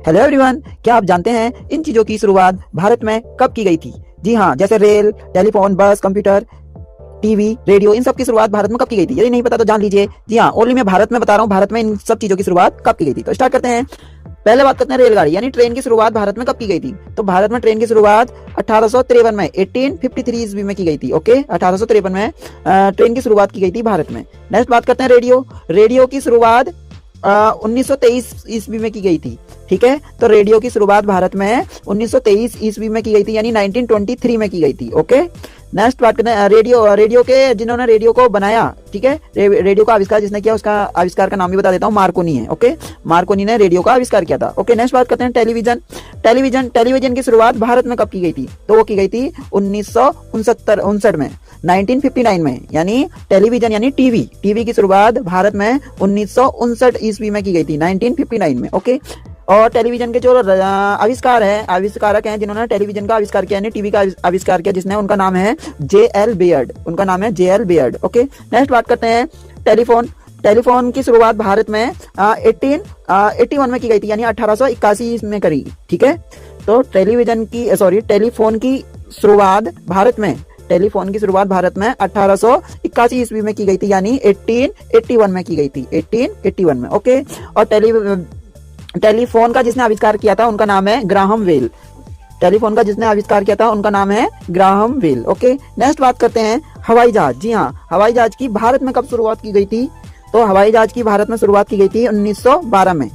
Hello everyone, क्या आप जानते हैं इन चीजों की शुरुआत भारत में कब की गई थी? जी हाँ, जैसे रेल, टेलीफोन, बस, कंप्यूटर, टीवी, रेडियो, इन सब की शुरुआत भारत में कब की गई थी? यदि नहीं पता तो जान लीजिए। जी हाँ, ओनली मैं भारत में बता रहा हूँ, भारत में इन सब चीजों की शुरुआत कब की गई थी। तो स्टार्ट करते हैं। पहले बात करते हैं रेलगाड़ी यानी ट्रेन की शुरुआत भारत में कब की गई थी? तो भारत में ट्रेन की शुरुआत 1853 में 1853 ईस्वी में की गई थी। ओके, 1853 में ट्रेन की शुरुआत की गई थी भारत में। नेक्स्ट बात करते हैं रेडियो। रेडियो की शुरुआत 1923 ईस्वी में की गई थी। ठीक है, तो रेडियो की शुरुआत भारत में 1923 ईस्वी में की गई थी यानी 1923 में की गई थी। ओके, नेक्स्ट बात करते हैं रेडियो के जिन्होंने रेडियो को बनाया। ठीक है, रेडियो का आविष्कार जिसने किया उसका आविष्कार का नाम भी बता देता हूँ, मार्कोनी है। ओके, मार्कोनी ने रेडियो का आविष्कार किया था। ओके, नेक्स्ट बात करते हैं टेलीविजन की शुरुआत भारत में कब की गई थी? तो वो की गई थी 1959 में, 1959 में, यानी टेलीविजन यानी टीवी की शुरुआत भारत में 1959 ईस्वी में की गई थी, 1959 में। ओके, और टेलीविजन के जो आविष्कारक हैं जिन्होंने टेलीविजन का आविष्कार किया, टीवी का आविष्कार किया, जिसने, उनका नाम है J.L. बेयर्ड। उनका नाम है J.L. बेयर्ड। ओके, नेक्स्ट बात करते हैं टेलीफोन की शुरुआत भारत में 1881 में की गई थी यानी 1881 में करी। ठीक है, तो टेलीफोन की शुरुआत भारत में 1881 ईस्वी में की गई थी यानी 1881 में की गई थी, 1881 में। ओके, और टेलीफोन का जिसने आविष्कार किया था उनका नाम है ग्राहम बेल। ओके, नेक्स्ट बात करते हैं हवाई जहाज। जी हाँ, हवाई जहाज की भारत में कब शुरुआत की गई थी? तो हवाई जहाज की भारत में शुरुआत की गई थी 1912 में।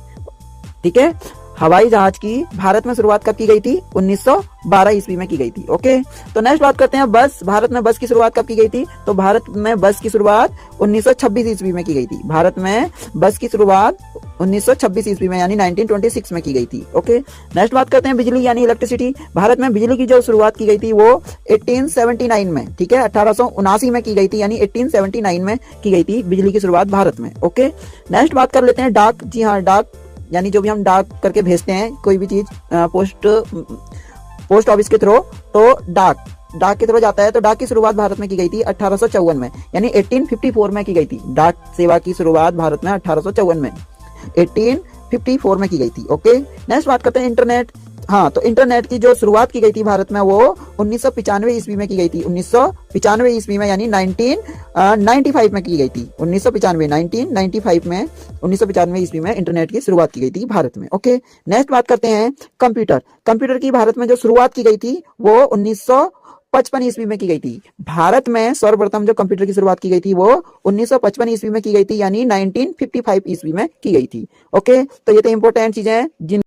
ठीक है, हवाई जहाज की भारत में शुरुआत कब की गई थी? 1912 ईस्वी में की गई थी। ओके, तो नेक्स्ट बात करते हैं बस। भारत में बस की शुरुआत कब की गई थी? तो भारत में बस की शुरुआत 1926 ईस्वी में की गई थी। भारत में बस की शुरुआत 1926 ईस्वी में यानी 1926 में की गई थी। ओके, नेक्स्ट बात करते हैं बिजली यानी इलेक्ट्रिसिटी। भारत में बिजली की जो शुरुआत की गई थी वो 1879 में, ठीक है, 1879 में की गई थी यानी 1879 में की गई थी बिजली की शुरुआत भारत में। ओके, नेक्स्ट बात कर लेते हैं डाक। जी हाँ, डाक यानी जो भी हम डाक करके भेजते हैं कोई भी चीज पोस्ट ऑफिस के थ्रू, तो डाक के थ्रू जाता है। तो डाक की शुरुआत भारत में की गई थी 1854 में यानी 1854 में की गई थी। डाक सेवा की शुरुआत भारत में 1854 में 1854 में की गई थी। ओके, नेक्स्ट बात करते हैं इंटरनेट। हाँ, तो इंटरनेट की जो शुरुआत की गई थी भारत में वो 1995 ईस्वी में की गई थी, 1995 ईस्वी में यानी 1995 में की गई थी, 1995 ईस्वी में इंटरनेट की शुरुआत की गई थी भारत में। ओके, नेक्स्ट बात करते हैं कंप्यूटर की भारत में जो शुरुआत की गई थी वो 1955 ईस्वी में की गई थी। भारत में सर्वप्रथम जो कंप्यूटर की शुरुआत की गई थी वो 1955 ईस्वी में की गई थी यानी 1955 ईस्वी में की गई थी। ओके, तो ये तो इंपॉर्टेंट चीजें हैं जिन